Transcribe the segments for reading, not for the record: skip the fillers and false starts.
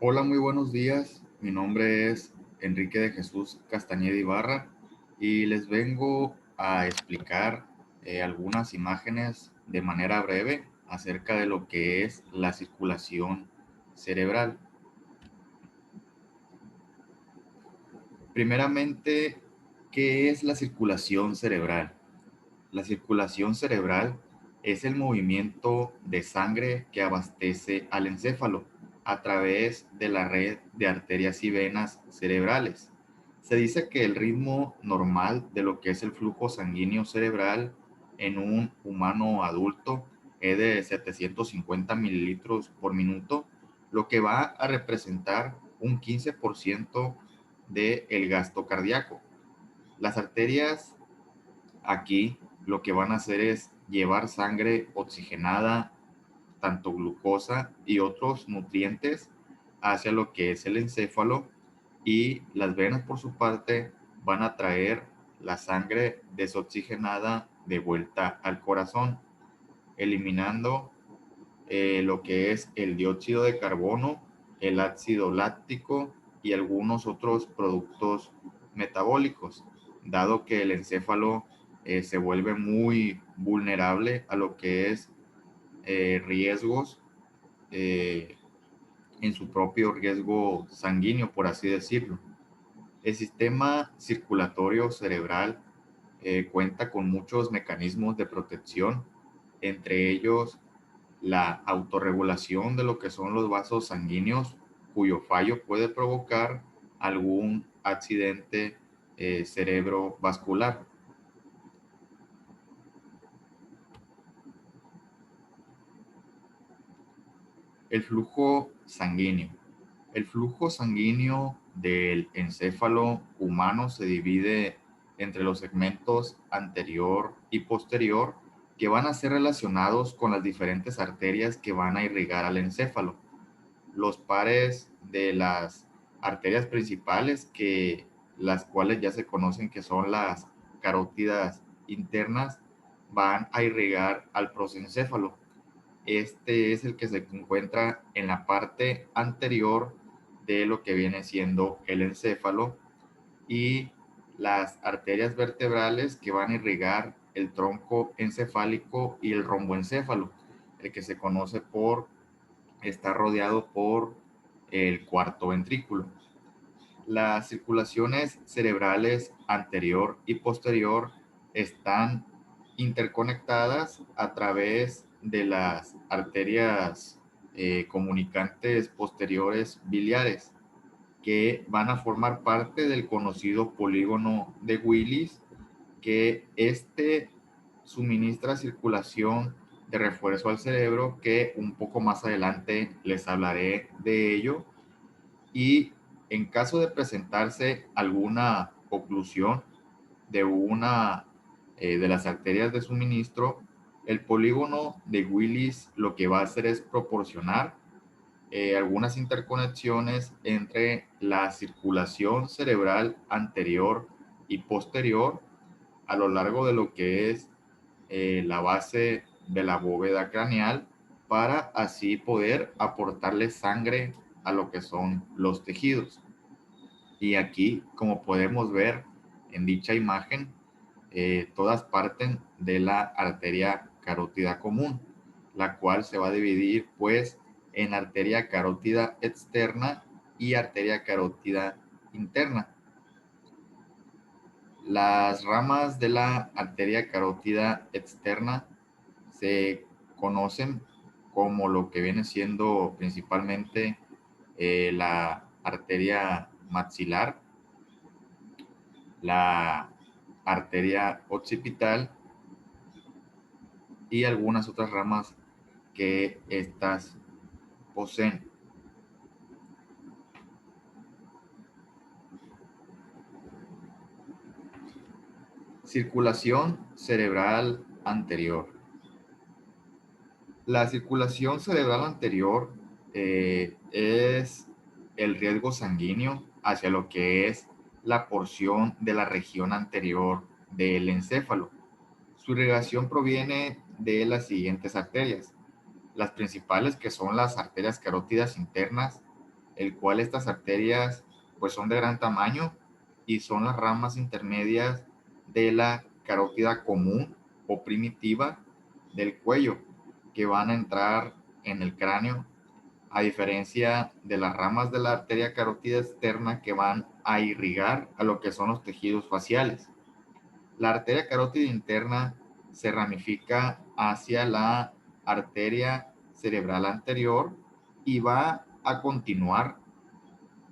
Hola, muy buenos días. Mi nombre es Enrique de Jesús Castañeda Ibarra y les vengo a explicar algunas imágenes de manera breve acerca de lo que es la circulación cerebral. Primeramente, ¿qué es la circulación cerebral? La circulación cerebral es el movimiento de sangre que abastece al encéfalo a través de la red de arterias y venas cerebrales. Se dice que el ritmo normal de lo que es el flujo sanguíneo cerebral en un humano adulto es de 750 mililitros por minuto, lo que va a representar un 15% del gasto cardíaco. Las arterias aquí lo que van a hacer es llevar sangre oxigenada, tanto glucosa y otros nutrientes hacia lo que es el encéfalo, y las venas por su parte van a traer la sangre desoxigenada de vuelta al corazón, eliminando lo que es el dióxido de carbono, el ácido láctico y algunos otros productos metabólicos, dado que el encéfalo se vuelve muy vulnerable a lo que es riesgos eh, en su propio riesgo sanguíneo, por así decirlo. El sistema circulatorio cerebral cuenta con muchos mecanismos de protección, entre ellos la autorregulación de lo que son los vasos sanguíneos, cuyo fallo puede provocar algún accidente cerebrovascular. El flujo sanguíneo. El flujo sanguíneo del encéfalo humano se divide entre los segmentos anterior y posterior, que van a ser relacionados con las diferentes arterias que van a irrigar al encéfalo. Los pares de las arterias principales, que las cuales ya se conocen que son las carótidas internas, van a irrigar al prosencéfalo. Este es el que se encuentra en la parte anterior de lo que viene siendo el encéfalo, y las arterias vertebrales que van a irrigar el tronco encefálico y el romboencéfalo, el que se conoce por estar rodeado por el cuarto ventrículo. Las circulaciones cerebrales anterior y posterior están interconectadas a través de las arterias comunicantes posteriores biliares, que van a formar parte del conocido polígono de Willis, que este suministra circulación de refuerzo al cerebro, que un poco más adelante les hablaré de ello. Y en caso de presentarse alguna oclusión de una de las arterias de suministro, el polígono de Willis lo que va a hacer es proporcionar algunas interconexiones entre la circulación cerebral anterior y posterior a lo largo de lo que es la base de la bóveda craneal, para así poder aportarle sangre a lo que son los tejidos. Y aquí, como podemos ver en dicha imagen, todas parten de la arteria carótida común, la cual se va a dividir pues en arteria carótida externa y arteria carótida interna. Las ramas de la arteria carótida externa se conocen como lo que viene siendo principalmente la arteria maxilar, la arteria occipital y algunas otras ramas que estas poseen. Circulación cerebral anterior. La circulación cerebral anterior es el riesgo sanguíneo hacia lo que es la porción de la región anterior del encéfalo. Su irrigación proviene de las siguientes arterias. Las principales, que son las arterias carótidas internas, el cual estas arterias pues son de gran tamaño y son las ramas intermedias de la carótida común o primitiva del cuello que van a entrar en el cráneo, a diferencia de las ramas de la arteria carótida externa que van a irrigar a lo que son los tejidos faciales. La arteria carótida interna se ramifica hacia la arteria cerebral anterior y va a continuar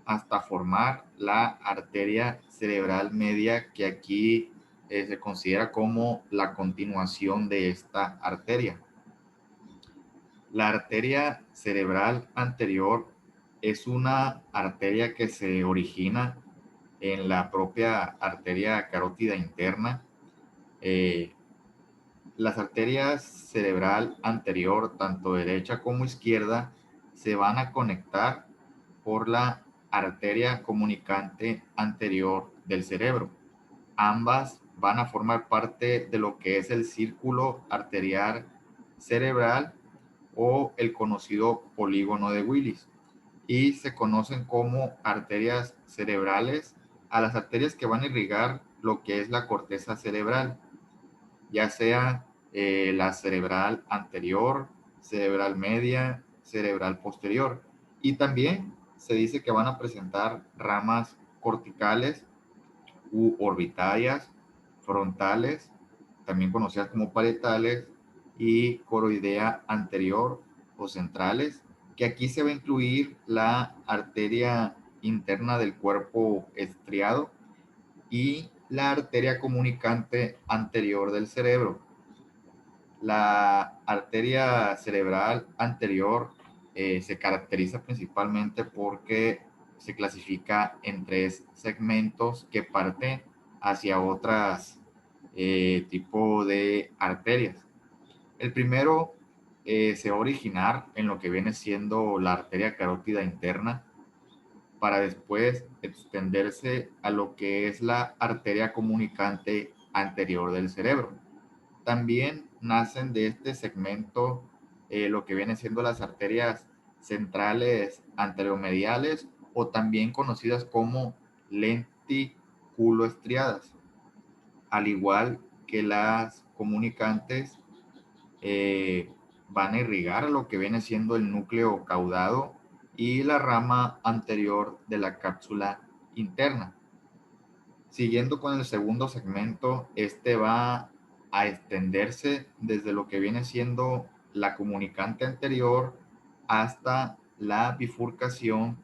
hasta formar la arteria cerebral media, que aquí se considera como la continuación de esta arteria. La arteria cerebral anterior es una arteria que se origina en la propia arteria carótida interna. Eh, las arterias cerebral anterior, tanto derecha como izquierda, se van a conectar por la arteria comunicante anterior del cerebro. Ambas van a formar parte de lo que es el círculo arterial cerebral o el conocido polígono de Willis, y se conocen como arterias cerebrales a las arterias que van a irrigar lo que es la corteza cerebral, ya sea la cerebral anterior, cerebral media, cerebral posterior. Y también se dice que van a presentar ramas corticales u orbitarias, frontales, también conocidas como parietales, y coroidea anterior o centrales, que aquí se va a incluir la arteria interna del cuerpo estriado y la arteria comunicante anterior del cerebro. La arteria cerebral anterior se caracteriza principalmente porque se clasifica en tres segmentos que parten hacia otras tipo de arterias. El primero se va a originar en lo que viene siendo la arteria carótida interna, para después extenderse a lo que es la arteria comunicante anterior del cerebro. También nacen de este segmento lo que vienen siendo las arterias centrales anteromediales, o también conocidas como lenticuloestriadas, al igual que las comunicantes eh, van a irrigar lo que viene siendo el núcleo caudado y la rama anterior de la cápsula interna. Siguiendo con el segundo segmento, este va a extenderse desde lo que viene siendo la comunicante anterior hasta la bifurcación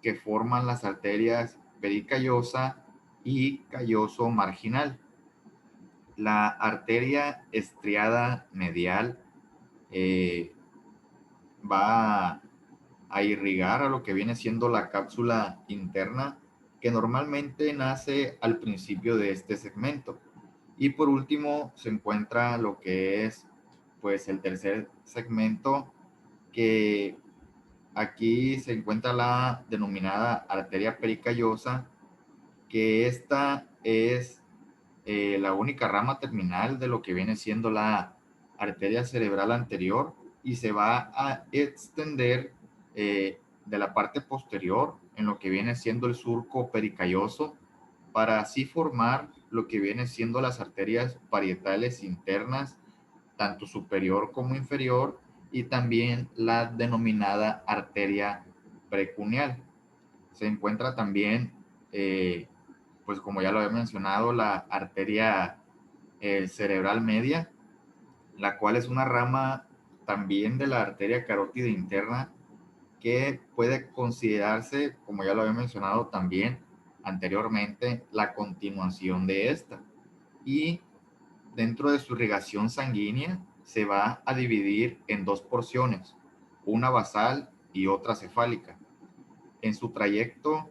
que forman las arterias pericallosa y calloso marginal. La arteria estriada medial eh, va a irrigar a lo que viene siendo la cápsula interna, que normalmente nace al principio de este segmento. Y por último se encuentra lo que es pues el tercer segmento, que aquí se encuentra la denominada arteria pericallosa, que esta es la única rama terminal de lo que viene siendo la arteria cerebral anterior, y se va a extender de la parte posterior en lo que viene siendo el surco pericalloso, para así formar lo que viene siendo las arterias parietales internas, tanto superior como inferior, y también la denominada arteria precuneal. Se encuentra también, pues como ya lo había mencionado, la arteria cerebral media, la cual es una rama también de la arteria carótida interna, que puede considerarse, como ya lo había mencionado también anteriormente, la continuación de esta. Y dentro de su irrigación sanguínea se va a dividir en dos porciones, una basal y otra cefálica. En su trayecto,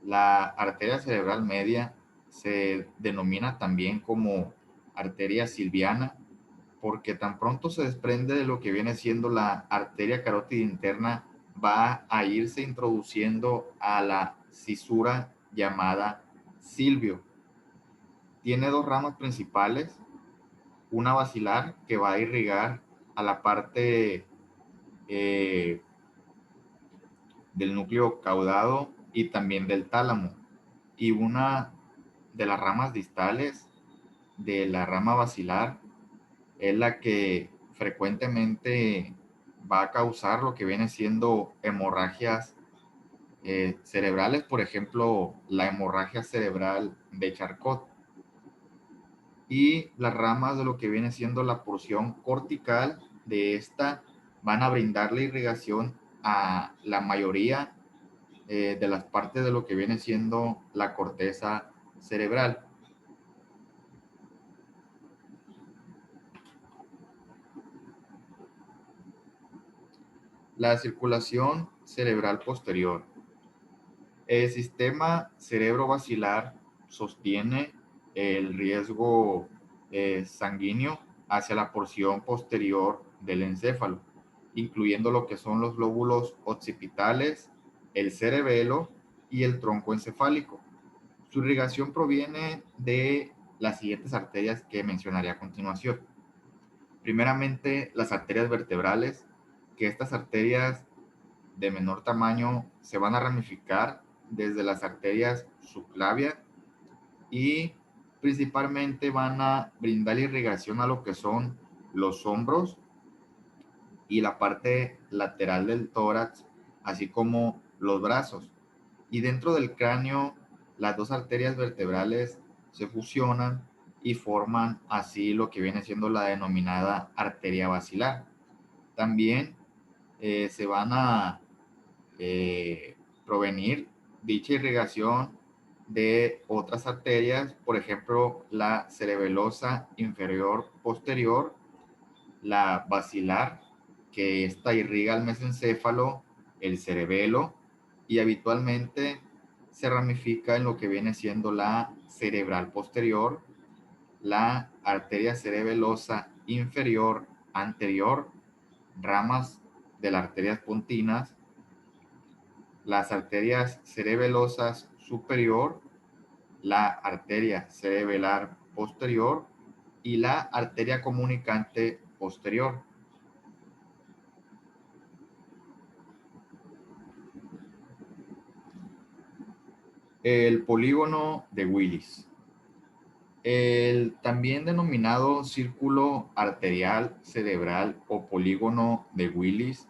la arteria cerebral media se denomina también como arteria silviana, porque tan pronto se desprende de lo que viene siendo la arteria carótida interna, va a irse introduciendo a la cisura llamada silvio. Tiene dos ramas principales, una basilar que va a irrigar a la parte eh, del núcleo caudado y también del tálamo. Y una de las ramas distales de la rama basilar es la que frecuentemente va a causar lo que viene siendo hemorragias cerebrales, por ejemplo, la hemorragia cerebral de Charcot. Y las ramas de lo que viene siendo la porción cortical de esta van a brindar la irrigación a la mayoría de las partes de lo que viene siendo la corteza cerebral. La circulación cerebral posterior. El sistema cerebrovascular sostiene el riesgo sanguíneo hacia la porción posterior del encéfalo, incluyendo lo que son los lóbulos occipitales, el cerebelo y el tronco encefálico. Su irrigación proviene de las siguientes arterias que mencionaré a continuación. Primeramente, las arterias vertebrales, que estas arterias de menor tamaño se van a ramificar desde las arterias subclavia y principalmente van a brindar irrigación a lo que son los hombros y la parte lateral del tórax, así como los brazos. Y dentro del cráneo, las dos arterias vertebrales se fusionan y forman así lo que viene siendo la denominada arteria basilar. También se van a provenir dicha irrigación de otras arterias, por ejemplo, la cerebelosa inferior posterior, la basilar, que esta irriga el mesencéfalo, el cerebelo, y habitualmente se ramifica en lo que viene siendo la cerebral posterior, la arteria cerebelosa inferior anterior, ramas de las arterias pontinas, las arterias cerebelosas superior, la arteria cerebelar posterior y la arteria comunicante posterior. El polígono de Willis. El también denominado círculo arterial cerebral o polígono de Willis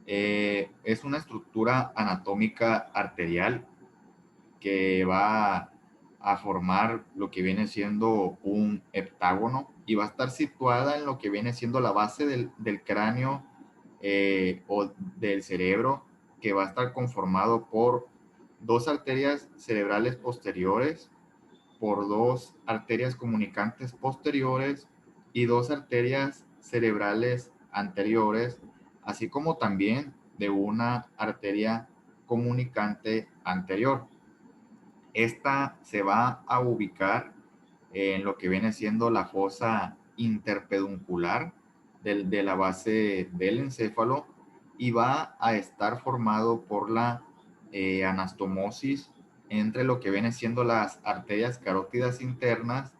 es una estructura anatómica arterial que va a formar lo que viene siendo un heptágono y va a estar situada en lo que viene siendo la base del cráneo o del cerebro, que va a estar conformado por dos arterias cerebrales posteriores, por dos arterias comunicantes posteriores y dos arterias cerebrales anteriores, así como también de una arteria comunicante anterior. Esta se va a ubicar en lo que viene siendo la fosa interpeduncular de la base del encéfalo y va a estar formado por la anastomosis entre lo que viene siendo las arterias carótidas internas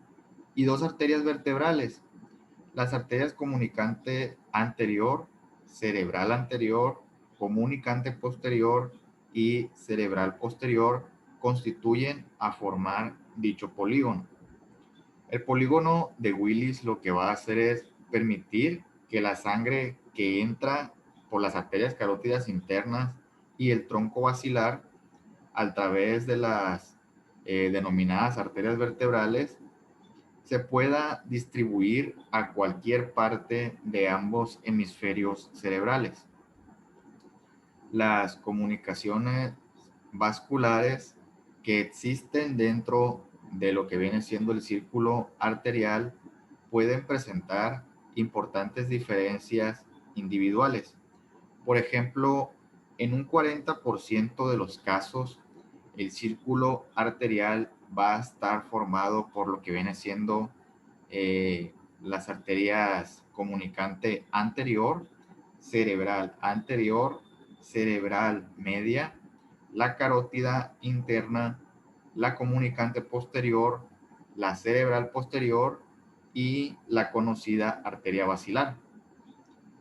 y dos arterias vertebrales, las arterias comunicante anterior, cerebral anterior, comunicante posterior y cerebral posterior constituyen a formar dicho polígono. El polígono de Willis lo que va a hacer es permitir que la sangre que entra por las arterias carótidas internas y el tronco basilar a través de las denominadas arterias vertebrales se pueda distribuir a cualquier parte de ambos hemisferios cerebrales. Las comunicaciones vasculares que existen dentro de lo que viene siendo el círculo arterial pueden presentar importantes diferencias individuales. Por ejemplo, en un 40% de los casos, el círculo arterial va a estar formado por lo que viene siendo las arterias comunicante anterior, cerebral anterior, cerebral media, la carótida interna, la comunicante posterior, la cerebral posterior y la conocida arteria basilar.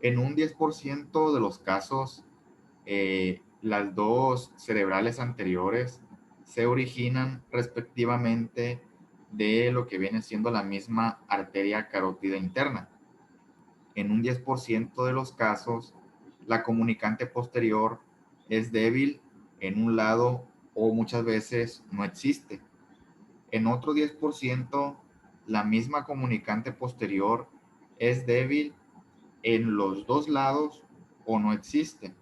En un 10% de los casos, Las dos cerebrales anteriores se originan respectivamente de lo que viene siendo la misma arteria carótida interna. En un 10% de los casos, la comunicante posterior es débil en un lado o muchas veces no existe. En otro 10%, la misma comunicante posterior es débil en los dos lados o no existe.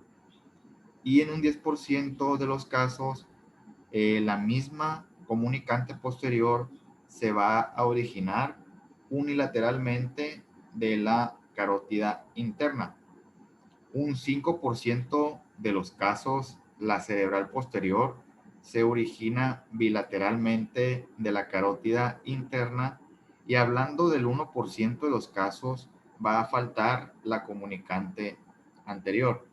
Y en un 10% de los casos, la misma comunicante posterior se va a originar unilateralmente de la carótida interna. Un 5% de los casos, la cerebral posterior se origina bilateralmente de la carótida interna, y hablando del 1% de los casos va a faltar la comunicante anterior.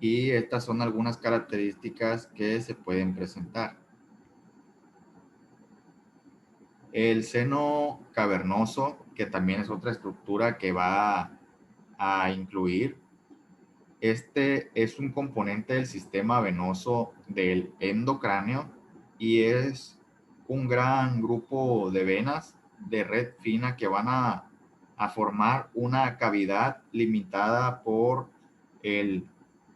Y estas son algunas características que se pueden presentar. El seno cavernoso, que también es otra estructura que va a incluir. Este es un componente del sistema venoso del endocráneo y es un gran grupo de venas de red fina que van a formar una cavidad limitada por el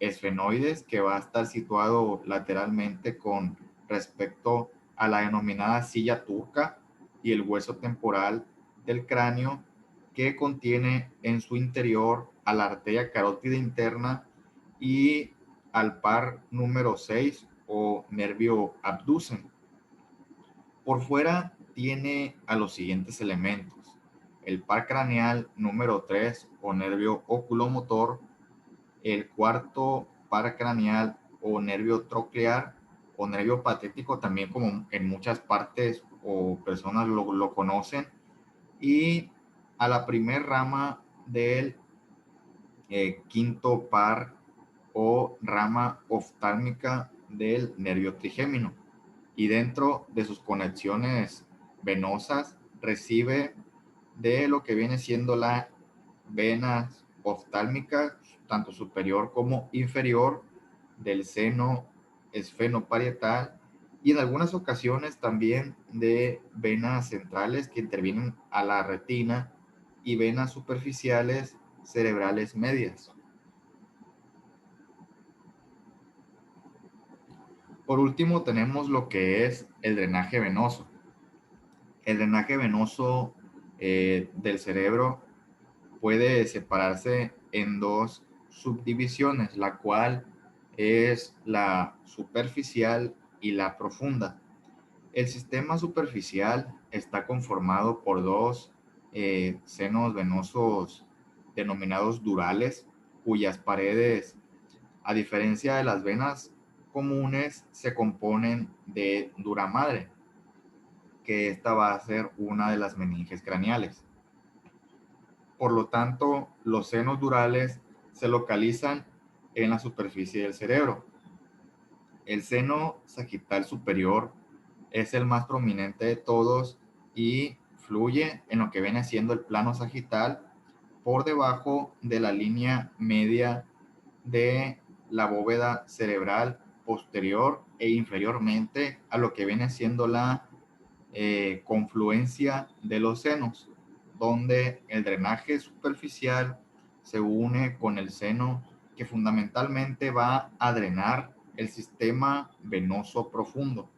esfenoides, que va a estar situado lateralmente con respecto a la denominada silla turca, y el hueso temporal del cráneo, que contiene en su interior a la arteria carótida interna y al par número 6 o nervio abducen. Por fuera tiene a los siguientes elementos: el par craneal número 3 o nervio oculomotor, el cuarto par craneal o nervio troclear o nervio patético, también como en muchas partes o personas lo conocen, y a la primer rama del quinto par o rama oftálmica del nervio trigémino. Y dentro de sus conexiones venosas recibe de lo que viene siendo la vena oftálmica, tanto superior como inferior, del seno esfenoparietal, y en algunas ocasiones también de venas centrales que intervienen a la retina, y venas superficiales cerebrales medias. Por último, tenemos lo que es el drenaje venoso. El drenaje venoso del cerebro puede separarse en dos subdivisiones, la cual es la superficial y la profunda. El sistema superficial está conformado por dos senos venosos denominados durales, cuyas paredes, a diferencia de las venas comunes, se componen de dura madre, que esta va a ser una de las meninges craneales. Por lo tanto, los senos durales se localizan en la superficie del cerebro. El seno sagital superior es el más prominente de todos y fluye en lo que viene siendo el plano sagital por debajo de la línea media de la bóveda cerebral posterior e inferiormente a lo que viene siendo la confluencia de los senos, donde el drenaje superficial se une con el seno, que fundamentalmente va a drenar el sistema venoso profundo.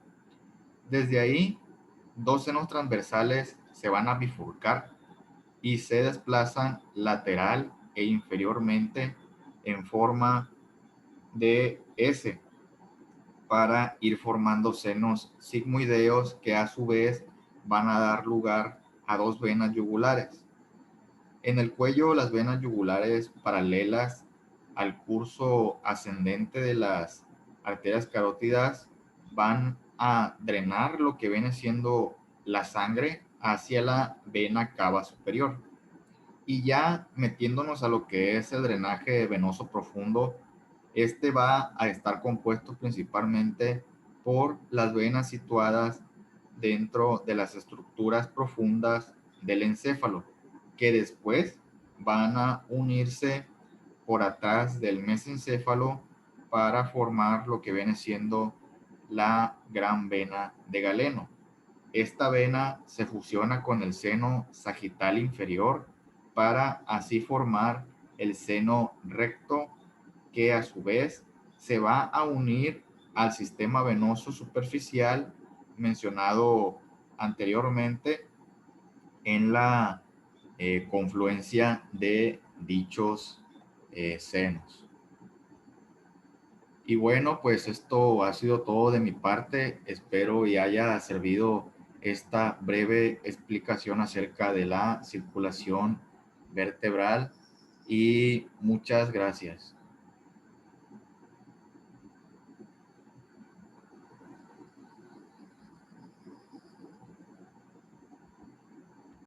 Desde ahí, dos senos transversales se van a bifurcar y se desplazan lateral e inferiormente en forma de S, para ir formando senos sigmoideos, que a su vez van a dar lugar a dos venas yugulares. En el cuello, las venas yugulares paralelas al curso ascendente de las arterias carótidas van a drenar lo que viene siendo la sangre hacia la vena cava superior. Y ya metiéndonos a lo que es el drenaje venoso profundo, este va a estar compuesto principalmente por las venas situadas dentro de las estructuras profundas del encéfalo, que después van a unirse por atrás del mesencéfalo para formar lo que viene siendo la gran vena de Galeno. Esta vena se fusiona con el seno sagital inferior para así formar el seno recto, que a su vez se va a unir al sistema venoso superficial mencionado anteriormente en la confluencia de dichos senos. Y bueno, pues esto ha sido todo de mi parte. Espero y haya servido esta breve explicación acerca de la circulación vertebral y muchas gracias.